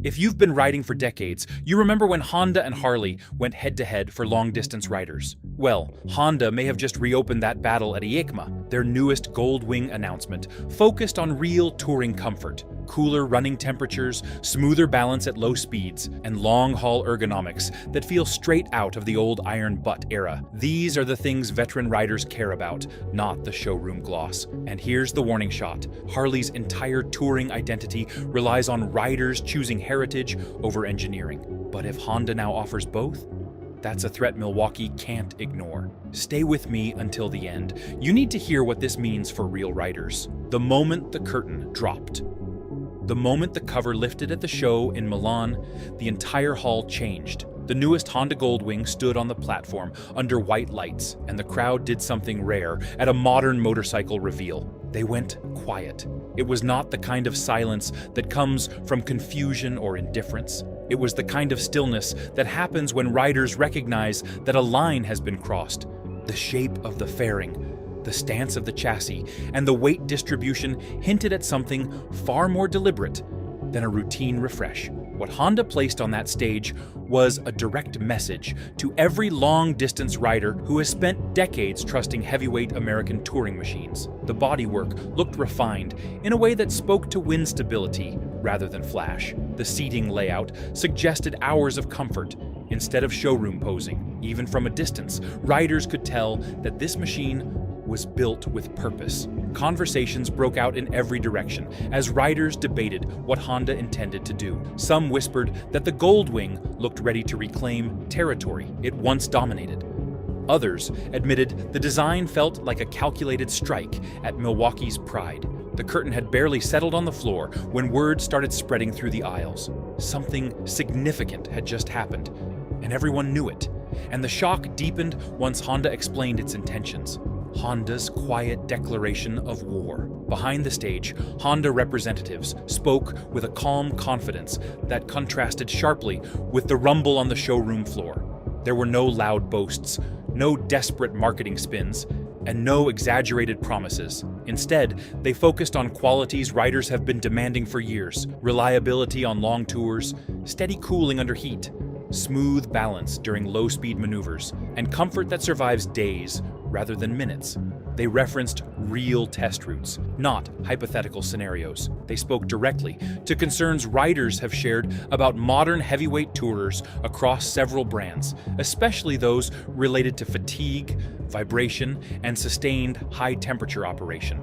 If you've been riding for decades, you remember when Honda and Harley went head-to-head for long-distance riders. Well, Honda may have just reopened that battle at EICMA, their newest Gold Wing announcement, focused on real touring comfort. Cooler running temperatures, smoother balance at low speeds, and long-haul ergonomics that feel straight out of the old iron butt era. These are the things veteran riders care about, not the showroom gloss. And here's the warning shot. Harley's entire touring identity relies on riders choosing heritage over engineering. But if Honda now offers both, that's a threat Milwaukee can't ignore. Stay with me until the end. You need to hear what this means for real riders. The moment the curtain dropped. The moment the cover lifted at the show in Milan, the entire hall changed. The newest Honda Goldwing stood on the platform under white lights, and the crowd did something rare at a modern motorcycle reveal. They went quiet. It was not the kind of silence that comes from confusion or indifference. It was the kind of stillness that happens when riders recognize that a line has been crossed. The shape of the fairing, the stance of the chassis, and the weight distribution hinted at something far more deliberate than a routine refresh. What Honda placed on that stage was a direct message to every long-distance rider who has spent decades trusting heavyweight American touring machines. The bodywork looked refined in a way that spoke to wind stability rather than flash. The seating layout suggested hours of comfort instead of showroom posing. Even from a distance, riders could tell that this machine was built with purpose. Conversations broke out in every direction as riders debated what Honda intended to do. Some whispered that the Goldwing looked ready to reclaim territory it once dominated. Others admitted the design felt like a calculated strike at Milwaukee's pride. The curtain had barely settled on the floor when word started spreading through the aisles. Something significant had just happened, and everyone knew it. And the shock deepened once Honda explained its intentions. Honda's quiet declaration of war. Behind the stage, Honda representatives spoke with a calm confidence that contrasted sharply with the rumble on the showroom floor. There were no loud boasts, no desperate marketing spins, and no exaggerated promises. Instead, they focused on qualities riders have been demanding for years: reliability on long tours, steady cooling under heat, smooth balance during low-speed maneuvers, and comfort that survives days rather than minutes. They referenced real test routes, not hypothetical scenarios. They spoke directly to concerns riders have shared about modern heavyweight tourers across several brands, especially those related to fatigue, vibration, and sustained high-temperature operation.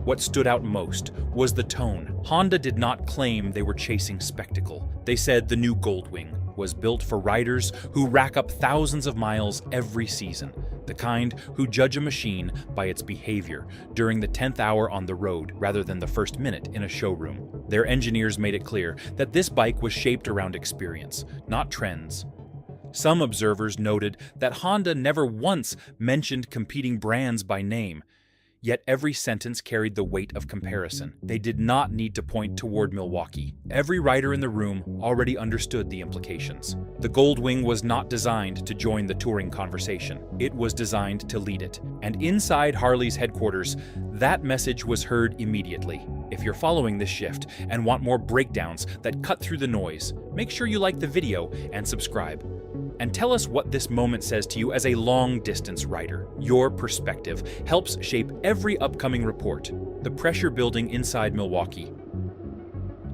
What stood out most was the tone. Honda did not claim they were chasing spectacle. They said the new Goldwing was built for riders who rack up thousands of miles every season, the kind who judge a machine by its behavior during the 10th hour on the road rather than the first minute in a showroom. Their engineers made it clear that this bike was shaped around experience, not trends. Some observers noted that Honda never once mentioned competing brands by name, yet every sentence carried the weight of comparison. They did not need to point toward Milwaukee. Every rider in the room already understood the implications. The Goldwing was not designed to join the touring conversation. It was designed to lead it. And inside Harley's headquarters, that message was heard immediately. If you're following this shift and want more breakdowns that cut through the noise, make sure you like the video and subscribe. And tell us what this moment says to you as a long-distance rider. Your perspective helps shape every upcoming report. The pressure building inside Milwaukee.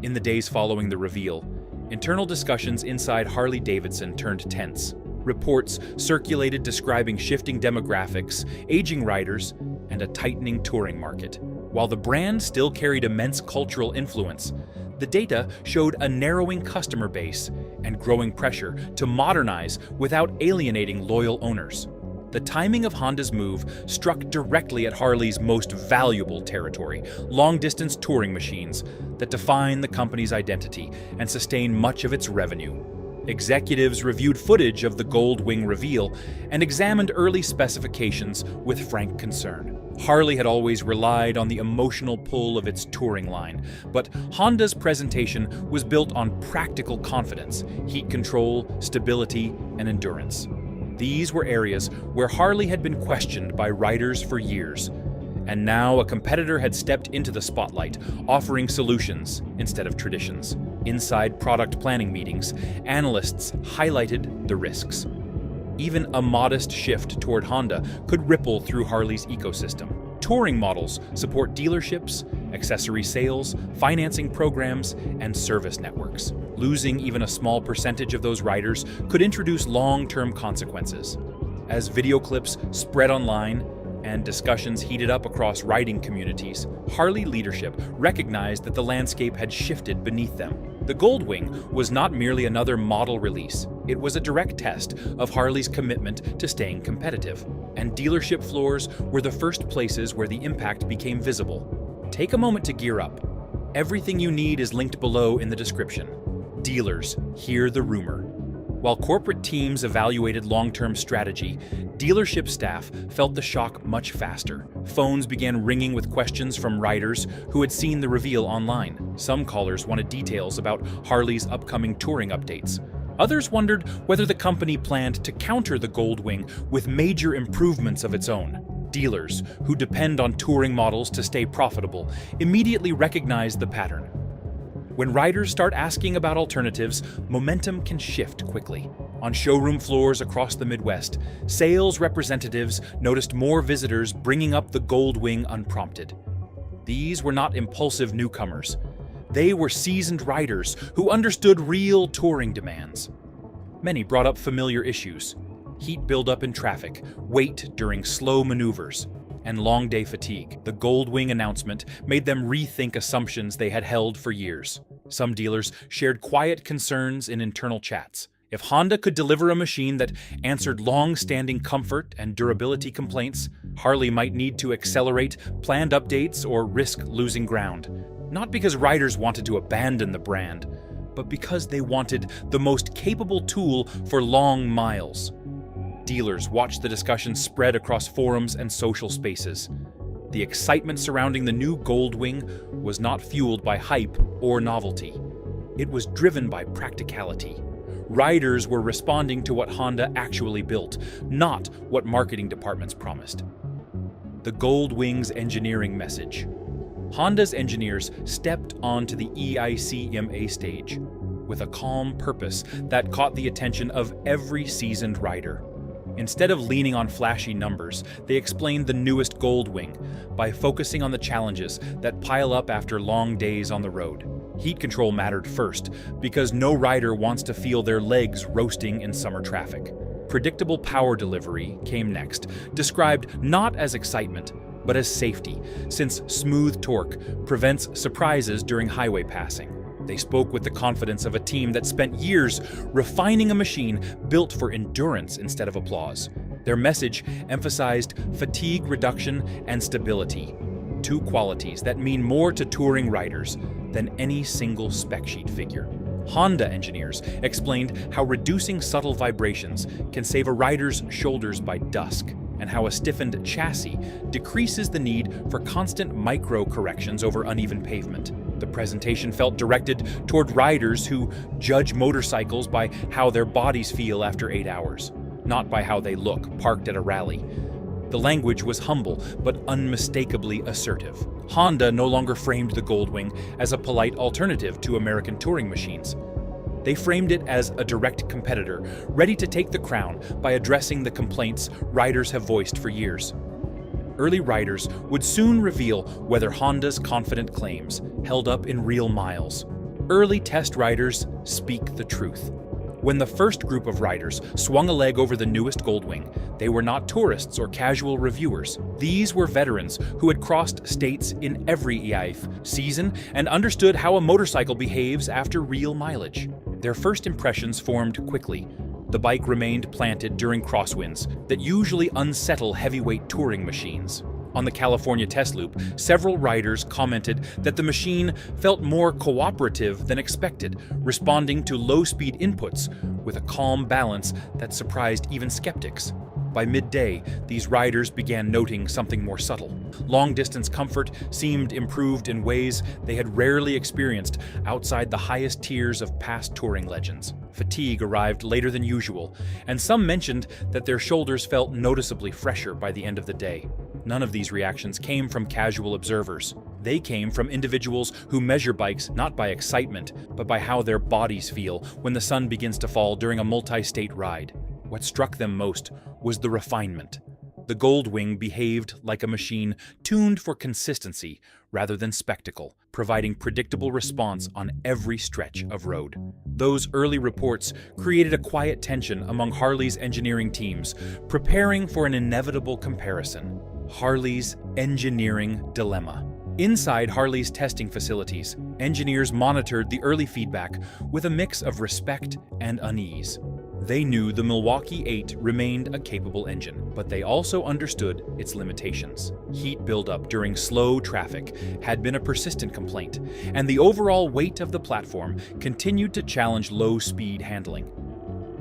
In the days following the reveal, internal discussions inside Harley-Davidson turned tense. Reports circulated describing shifting demographics, aging riders, and a tightening touring market. While the brand still carried immense cultural influence, the data showed a narrowing customer base and growing pressure to modernize without alienating loyal owners. The timing of Honda's move struck directly at Harley's most valuable territory, long-distance touring machines that define the company's identity and sustain much of its revenue. Executives reviewed footage of the Goldwing reveal and examined early specifications with frank concern. Harley had always relied on the emotional pull of its touring line, but Honda's presentation was built on practical confidence, heat control, stability, and endurance. These were areas where Harley had been questioned by riders for years, and now a competitor had stepped into the spotlight, offering solutions instead of traditions. Inside product planning meetings, analysts highlighted the risks. Even a modest shift toward Honda could ripple through Harley's ecosystem. Touring models support dealerships, accessory sales, financing programs, and service networks. Losing even a small percentage of those riders could introduce long-term consequences. As video clips spread online and discussions heated up across riding communities, Harley leadership recognized that the landscape had shifted beneath them. The Goldwing was not merely another model release. It was a direct test of Harley's commitment to staying competitive. And dealership floors were the first places where the impact became visible. Take a moment to gear up. Everything you need is linked below in the description. Dealers, hear the rumor. While corporate teams evaluated long-term strategy, dealership staff felt the shock much faster. Phones began ringing with questions from riders who had seen the reveal online. Some callers wanted details about Harley's upcoming touring updates. Others wondered whether the company planned to counter the Goldwing with major improvements of its own. Dealers, who depend on touring models to stay profitable, immediately recognized the pattern. When riders start asking about alternatives, momentum can shift quickly. On showroom floors across the Midwest, sales representatives noticed more visitors bringing up the Goldwing unprompted. These were not impulsive newcomers. They were seasoned riders who understood real touring demands. Many brought up familiar issues: heat buildup in traffic, weight during slow maneuvers, and long day fatigue. The Goldwing announcement made them rethink assumptions they had held for years. Some dealers shared quiet concerns in internal chats. If Honda could deliver a machine that answered long-standing comfort and durability complaints, Harley might need to accelerate planned updates or risk losing ground. Not because riders wanted to abandon the brand, but because they wanted the most capable tool for long miles. Dealers watched the discussion spread across forums and social spaces. The excitement surrounding the new Goldwing was not fueled by hype or novelty. It was driven by practicality. Riders were responding to what Honda actually built, not what marketing departments promised. The Goldwing's engineering message. Honda's engineers stepped onto the EICMA stage with a calm purpose that caught the attention of every seasoned rider. Instead of leaning on flashy numbers, they explained the newest Goldwing by focusing on the challenges that pile up after long days on the road. Heat control mattered first, because no rider wants to feel their legs roasting in summer traffic. Predictable power delivery came next, described not as excitement, but as safety, since smooth torque prevents surprises during highway passing. They spoke with the confidence of a team that spent years refining a machine built for endurance instead of applause. Their message emphasized fatigue reduction and stability, two qualities that mean more to touring riders than any single spec sheet figure. Honda engineers explained how reducing subtle vibrations can save a rider's shoulders by dusk, and how a stiffened chassis decreases the need for constant micro-corrections over uneven pavement. The presentation felt directed toward riders who judge motorcycles by how their bodies feel after 8 hours, not by how they look parked at a rally. The language was humble but unmistakably assertive. Honda no longer framed the Goldwing as a polite alternative to American touring machines. They framed it as a direct competitor, ready to take the crown by addressing the complaints riders have voiced for years. Early riders would soon reveal whether Honda's confident claims held up in real miles. Early test riders speak the truth. When the first group of riders swung a leg over the newest Goldwing, they were not tourists or casual reviewers. These were veterans who had crossed states in every EICMA season and understood how a motorcycle behaves after real mileage. Their first impressions formed quickly. The bike remained planted during crosswinds that usually unsettle heavyweight touring machines. On the California test loop, several riders commented that the machine felt more cooperative than expected, responding to low-speed inputs with a calm balance that surprised even skeptics. By midday, these riders began noting something more subtle. Long-distance comfort seemed improved in ways they had rarely experienced outside the highest tiers of past touring legends. Fatigue arrived later than usual, and some mentioned that their shoulders felt noticeably fresher by the end of the day. None of these reactions came from casual observers. They came from individuals who measure bikes not by excitement, but by how their bodies feel when the sun begins to fall during a multi-state ride. What struck them most was the refinement. The Goldwing behaved like a machine tuned for consistency rather than spectacle, providing predictable response on every stretch of road. Those early reports created a quiet tension among Harley's engineering teams, preparing for an inevitable comparison. Harley's engineering dilemma. Inside Harley's testing facilities, engineers monitored the early feedback with a mix of respect and unease. They knew the Milwaukee 8 remained a capable engine, but they also understood its limitations. Heat buildup during slow traffic had been a persistent complaint, and the overall weight of the platform continued to challenge low-speed handling.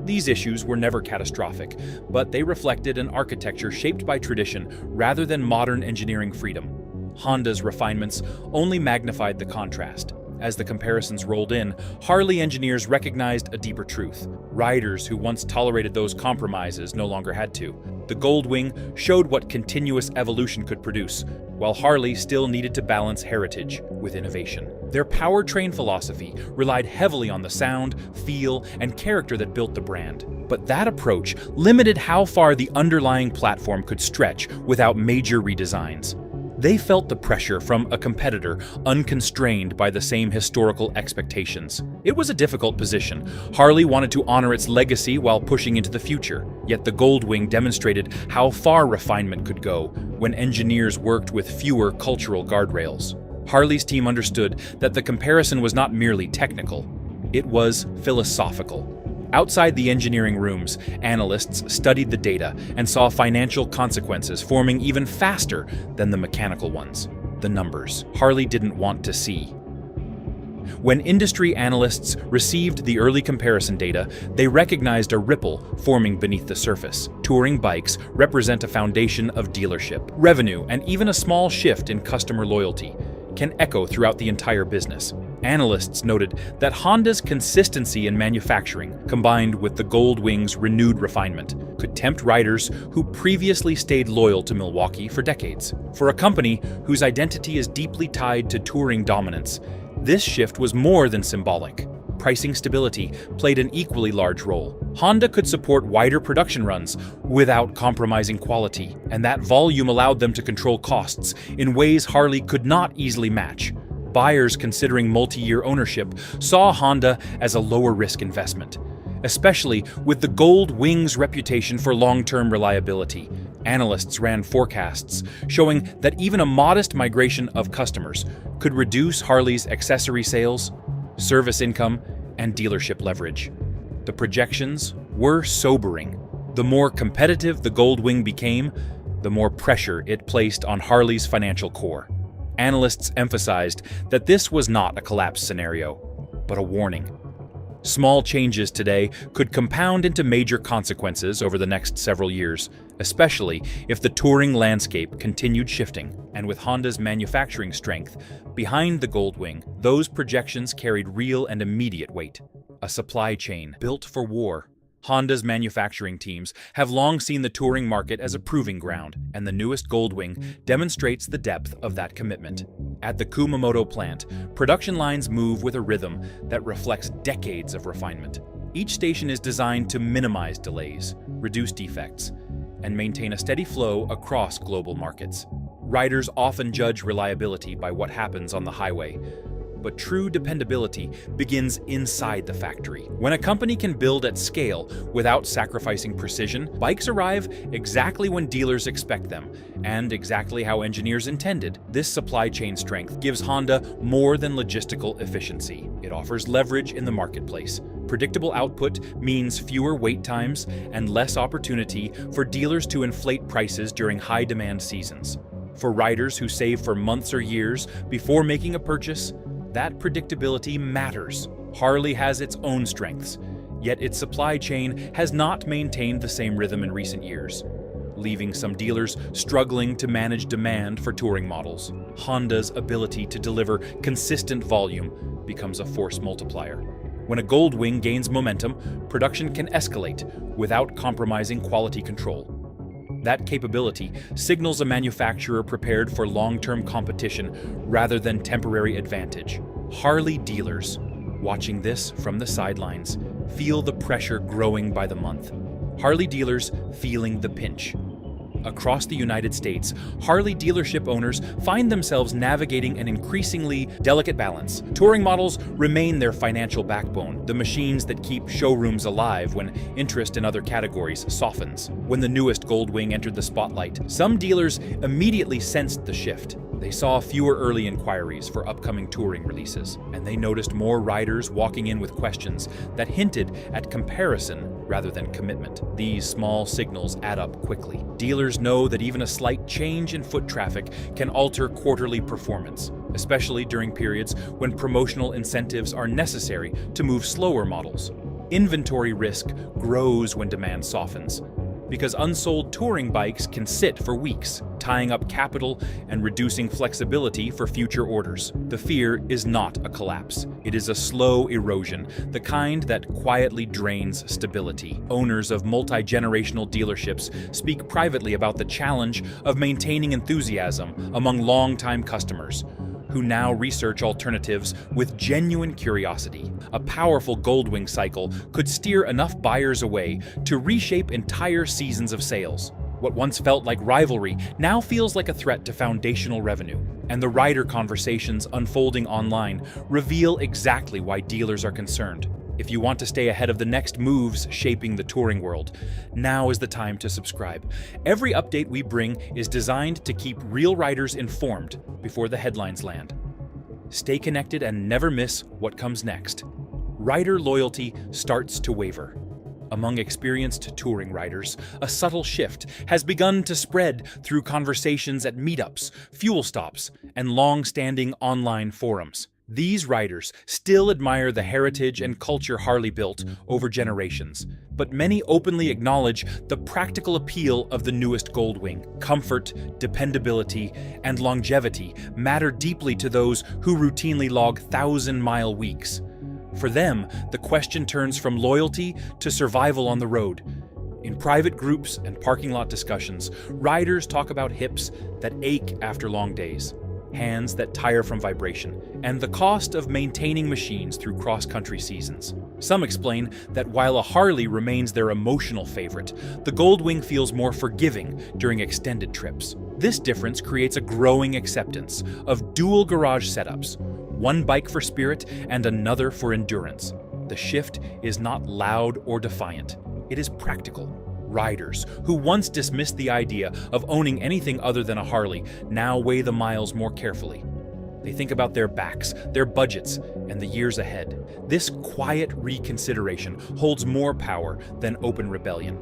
These issues were never catastrophic, but they reflected an architecture shaped by tradition rather than modern engineering freedom. Honda's refinements only magnified the contrast. As the comparisons rolled in, Harley engineers recognized a deeper truth. Riders who once tolerated those compromises no longer had to. The Goldwing showed what continuous evolution could produce, while Harley still needed to balance heritage with innovation. Their powertrain philosophy relied heavily on the sound, feel, and character that built the brand. But that approach limited how far the underlying platform could stretch without major redesigns. They felt the pressure from a competitor unconstrained by the same historical expectations. It was a difficult position. Harley wanted to honor its legacy while pushing into the future, yet the Goldwing demonstrated how far refinement could go when engineers worked with fewer cultural guardrails. Harley's team understood that the comparison was not merely technical, it was philosophical. Outside the engineering rooms, analysts studied the data and saw financial consequences forming even faster than the mechanical ones. The numbers Harley didn't want to see. When industry analysts received the early comparison data, they recognized a ripple forming beneath the surface. Touring bikes represent a foundation of dealership, revenue, and even a small shift in customer loyalty can echo throughout the entire business. Analysts noted that Honda's consistency in manufacturing, combined with the Goldwing's renewed refinement, could tempt riders who previously stayed loyal to Milwaukee for decades. For a company whose identity is deeply tied to touring dominance, this shift was more than symbolic. Pricing stability played an equally large role. Honda could support wider production runs without compromising quality, and that volume allowed them to control costs in ways Harley could not easily match. Buyers considering multi-year ownership saw Honda as a lower-risk investment, especially with the Goldwing's reputation for long-term reliability. Analysts ran forecasts showing that even a modest migration of customers could reduce Harley's accessory sales, service income, and dealership leverage. The projections were sobering. The more competitive the Goldwing became, the more pressure it placed on Harley's financial core. Analysts emphasized that this was not a collapse scenario, but a warning. Small changes today could compound into major consequences over the next several years, especially if the touring landscape continued shifting. And with Honda's manufacturing strength behind the Goldwing, those projections carried real and immediate weight. A supply chain built for war. Honda's manufacturing teams have long seen the touring market as a proving ground, and the newest Goldwing demonstrates the depth of that commitment. At the Kumamoto plant, production lines move with a rhythm that reflects decades of refinement. Each station is designed to minimize delays, reduce defects, and maintain a steady flow across global markets. Riders often judge reliability by what happens on the highway, but true dependability begins inside the factory. When a company can build at scale without sacrificing precision, bikes arrive exactly when dealers expect them, and exactly how engineers intended. This supply chain strength gives Honda more than logistical efficiency. It offers leverage in the marketplace. Predictable output means fewer wait times and less opportunity for dealers to inflate prices during high-demand seasons. For riders who save for months or years before making a purchase, that predictability matters. Harley has its own strengths, yet its supply chain has not maintained the same rhythm in recent years, leaving some dealers struggling to manage demand for touring models. Honda's ability to deliver consistent volume becomes a force multiplier. When a Goldwing gains momentum, production can escalate without compromising quality control. That capability signals a manufacturer prepared for long-term competition rather than temporary advantage. Harley dealers, watching this from the sidelines, feel the pressure growing by the month. Harley dealers feeling the pinch. Across the United States, Harley dealership owners find themselves navigating an increasingly delicate balance. Touring models remain their financial backbone, the machines that keep showrooms alive when interest in other categories softens. When the newest Goldwing entered the spotlight, some dealers immediately sensed the shift. They saw fewer early inquiries for upcoming touring releases, and they noticed more riders walking in with questions that hinted at comparison rather than commitment. These small signals add up quickly. Dealers know that even a slight change in foot traffic can alter quarterly performance, especially during periods when promotional incentives are necessary to move slower models. Inventory risk grows when demand softens, because unsold touring bikes can sit for weeks, tying up capital and reducing flexibility for future orders. The fear is not a collapse. It is a slow erosion, the kind that quietly drains stability. Owners of multi-generational dealerships speak privately about the challenge of maintaining enthusiasm among longtime customers, who now research alternatives with genuine curiosity. A powerful Goldwing cycle could steer enough buyers away to reshape entire seasons of sales. What once felt like rivalry now feels like a threat to foundational revenue. And the rider conversations unfolding online reveal exactly why dealers are concerned. If you want to stay ahead of the next moves shaping the touring world, now is the time to subscribe. Every update we bring is designed to keep real riders informed before the headlines land. Stay connected and never miss what comes next. Rider loyalty starts to waver. Among experienced touring riders, a subtle shift has begun to spread through conversations at meetups, fuel stops, and long-standing online forums. These riders still admire the heritage and culture Harley built over generations, but many openly acknowledge the practical appeal of the newest Goldwing. Comfort, dependability, and longevity matter deeply to those who routinely log 1,000-mile weeks. For them, the question turns from loyalty to survival on the road. In private groups and parking lot discussions, riders talk about hips that ache after long days, hands that tire from vibration, and the cost of maintaining machines through cross-country seasons. Some explain that while a Harley remains their emotional favorite, the Goldwing feels more forgiving during extended trips. This difference creates a growing acceptance of dual garage setups, one bike for spirit and another for endurance. The shift is not loud or defiant. It is practical. Riders who once dismissed the idea of owning anything other than a Harley now weigh the miles more carefully. They think about their backs, their budgets, and the years ahead. This quiet reconsideration holds more power than open rebellion,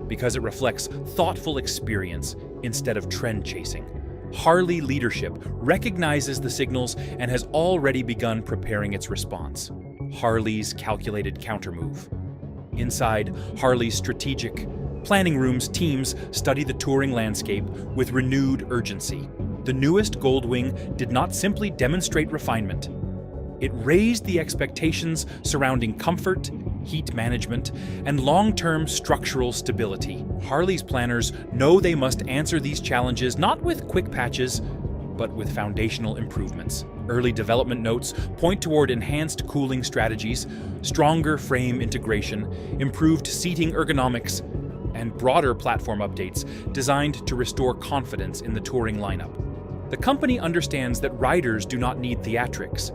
because it reflects thoughtful experience instead of trend chasing. Harley leadership recognizes the signals and has already begun preparing its response. Harley's calculated countermove. Inside Harley's strategic planning rooms, teams study the touring landscape with renewed urgency. The newest Goldwing did not simply demonstrate refinement. It raised the expectations surrounding comfort, heat management, and long-term structural stability. Harley's planners know they must answer these challenges not with quick patches, but with foundational improvements. Early development notes point toward enhanced cooling strategies, stronger frame integration, improved seating ergonomics, and broader platform updates designed to restore confidence in the touring lineup. The company understands that riders do not need theatrics.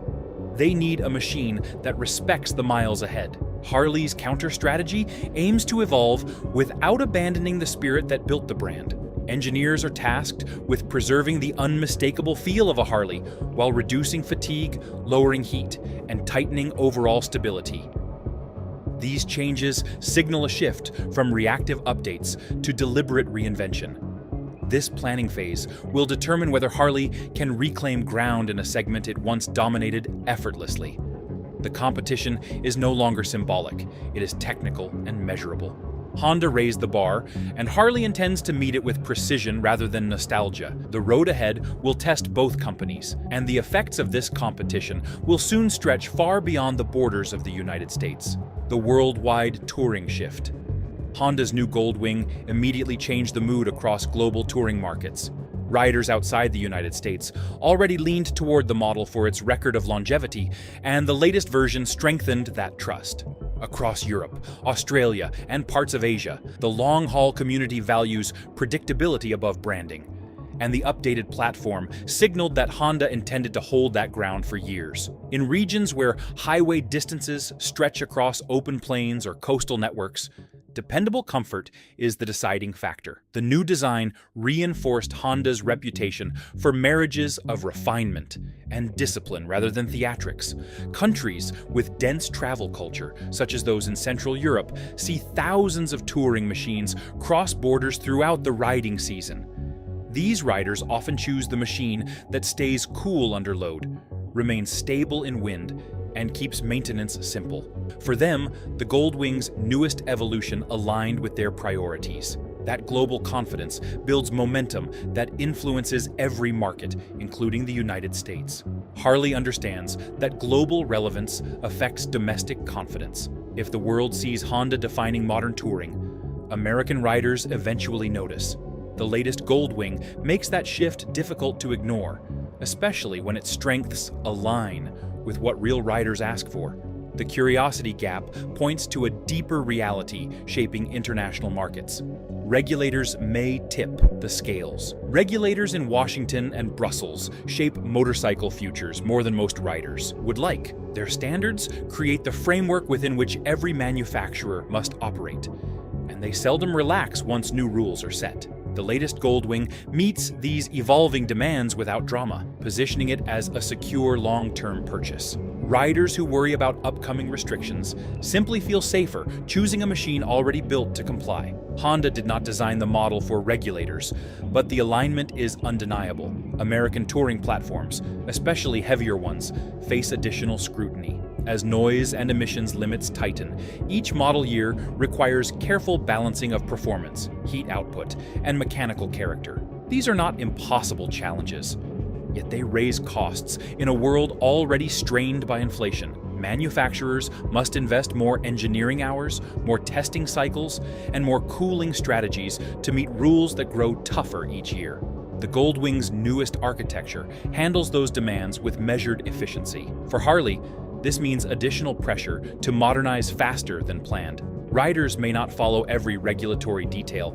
They need a machine that respects the miles ahead. Harley's counter strategy aims to evolve without abandoning the spirit that built the brand. Engineers are tasked with preserving the unmistakable feel of a Harley while reducing fatigue, lowering heat, and tightening overall stability. These changes signal a shift from reactive updates to deliberate reinvention. This planning phase will determine whether Harley can reclaim ground in a segment it once dominated effortlessly. The competition is no longer symbolic, it is technical and measurable. Honda raised the bar, and Harley intends to meet it with precision rather than nostalgia. The road ahead will test both companies, and the effects of this competition will soon stretch far beyond the borders of the United States. The worldwide touring shift. Honda's new Goldwing immediately changed the mood across global touring markets. Riders outside the United States already leaned toward the model for its record of longevity, and the latest version strengthened that trust. Across Europe, Australia, and parts of Asia, the long-haul community values predictability above branding. And the updated platform signaled that Honda intended to hold that ground for years. In regions where highway distances stretch across open plains or coastal networks, dependable comfort is the deciding factor. The new design reinforced Honda's reputation for marriages of refinement and discipline rather than theatrics. Countries with dense travel culture, such as those in Central Europe, see thousands of touring machines cross borders throughout the riding season. These riders often choose the machine that stays cool under load, remains stable in wind, and keeps maintenance simple. For them, the Goldwing's newest evolution aligned with their priorities. That global confidence builds momentum that influences every market, including the United States. Harley understands that global relevance affects domestic confidence. If the world sees Honda defining modern touring, American riders eventually notice. The latest Goldwing makes that shift difficult to ignore, especially when its strengths align with what real riders ask for. The curiosity gap points to a deeper reality shaping international markets. Regulators may tip the scales. Regulators in Washington and Brussels shape motorcycle futures more than most riders would like. Their standards create the framework within which every manufacturer must operate, and they seldom relax once new rules are set. The latest Goldwing meets these evolving demands without drama, positioning it as a secure long-term purchase. Riders who worry about upcoming restrictions simply feel safer choosing a machine already built to comply. Honda did not design the model for regulators, but the alignment is undeniable. American touring platforms, especially heavier ones, face additional scrutiny. As noise and emissions limits tighten, each model year requires careful balancing of performance, heat output, and mechanical character. These are not impossible challenges, yet they raise costs in a world already strained by inflation. Manufacturers must invest more engineering hours, more testing cycles, and more cooling strategies to meet rules that grow tougher each year. The Goldwing's newest architecture handles those demands with measured efficiency. For Harley, this means additional pressure to modernize faster than planned. Riders may not follow every regulatory detail,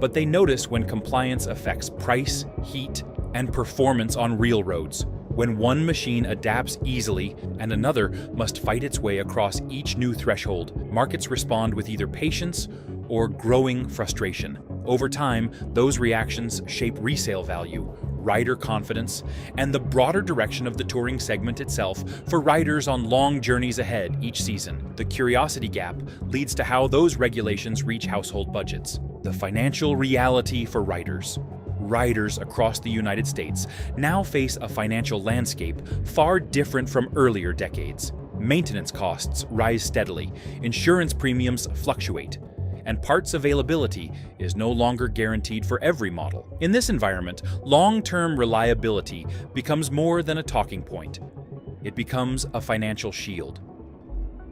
but they notice when compliance affects price, heat, and performance on real roads. When one machine adapts easily and another must fight its way across each new threshold, markets respond with either patience or growing frustration. Over time, those reactions shape resale value, rider confidence, and the broader direction of the touring segment itself for riders on long journeys ahead each season. The curiosity gap leads to how those regulations reach household budgets. The financial reality for riders. Riders across the United States now face a financial landscape far different from earlier decades. Maintenance costs rise steadily, insurance premiums fluctuate, and parts availability is no longer guaranteed for every model. In this environment, long-term reliability becomes more than a talking point. It becomes a financial shield.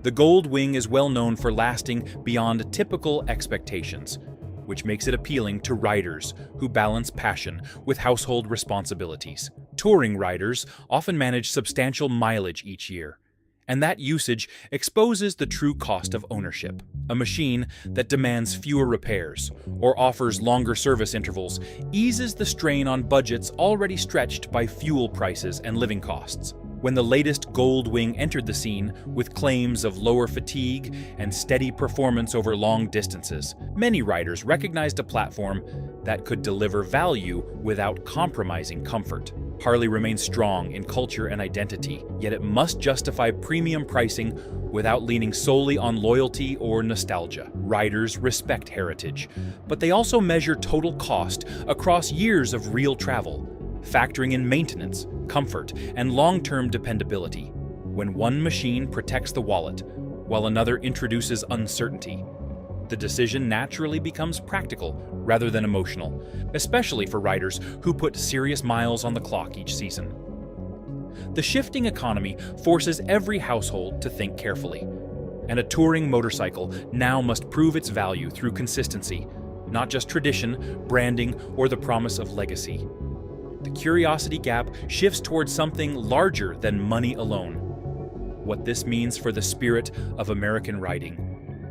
The Goldwing is well known for lasting beyond typical expectations, which makes it appealing to riders who balance passion with household responsibilities. Touring riders often manage substantial mileage each year, and that usage exposes the true cost of ownership. A machine that demands fewer repairs or offers longer service intervals eases the strain on budgets already stretched by fuel prices and living costs. When the latest Goldwing entered the scene with claims of lower fatigue and steady performance over long distances, many riders recognized a platform that could deliver value without compromising comfort. Harley remains strong in culture and identity, yet it must justify premium pricing without leaning solely on loyalty or nostalgia. Riders respect heritage, but they also measure total cost across years of real travel, factoring in maintenance, comfort, and long-term dependability. When one machine protects the wallet, while another introduces uncertainty, the decision naturally becomes practical rather than emotional, especially for riders who put serious miles on the clock each season. The shifting economy forces every household to think carefully, And a touring motorcycle now must prove its value through consistency, not just tradition, branding, or the promise of legacy. The curiosity gap shifts towards something larger than money alone. What this means for the spirit of American riding.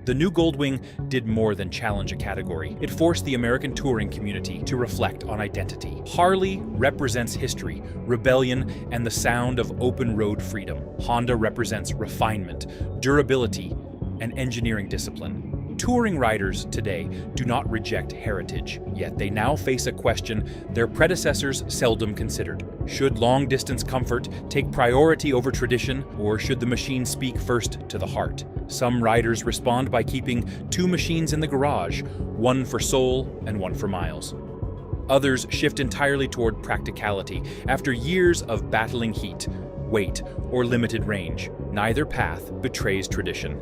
The new Goldwing did more than challenge a category. It forced the American touring community to reflect on identity. Harley represents history, rebellion, and the sound of open-road freedom. Honda represents refinement, durability, and engineering discipline. Touring riders today do not reject heritage, yet they now face a question their predecessors seldom considered. Should long-distance comfort take priority over tradition, or should the machine speak first to the heart? Some riders respond by keeping two machines in the garage, one for soul and one for miles. Others shift entirely toward practicality after years of battling heat, weight, or limited range. Neither path betrays tradition.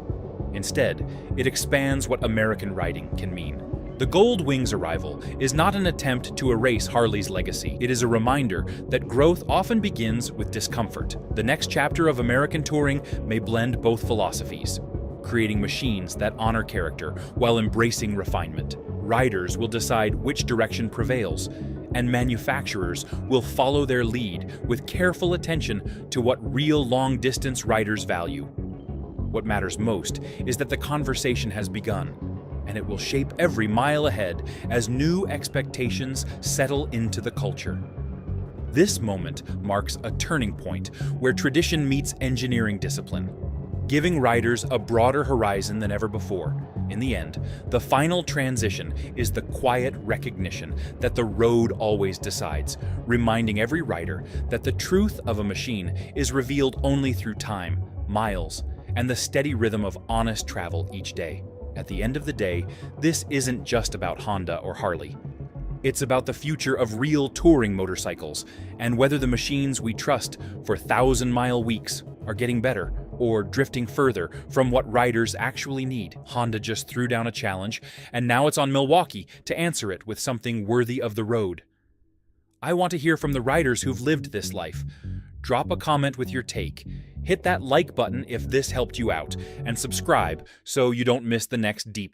Instead, it expands what American riding can mean. The Goldwing's arrival is not an attempt to erase Harley's legacy. It is a reminder that growth often begins with discomfort. The next chapter of American touring may blend both philosophies, creating machines that honor character while embracing refinement. Riders will decide which direction prevails, and manufacturers will follow their lead with careful attention to what real long-distance riders value. What matters most is that the conversation has begun, and it will shape every mile ahead as new expectations settle into the culture. This moment marks a turning point where tradition meets engineering discipline, giving riders a broader horizon than ever before. In the end, the final transition is the quiet recognition that the road always decides, reminding every rider that the truth of a machine is revealed only through time, miles, and the steady rhythm of honest travel each day. At the end of the day, this isn't just about Honda or Harley. It's about the future of real touring motorcycles, and whether the machines we trust for 1,000-mile weeks are getting better or drifting further from what riders actually need. Honda just threw down a challenge, and now it's on Milwaukee to answer it with something worthy of the road. I want to hear from the riders who've lived this life. Drop a comment with your take. Hit that like button if this helped you out, and subscribe so you don't miss the next deep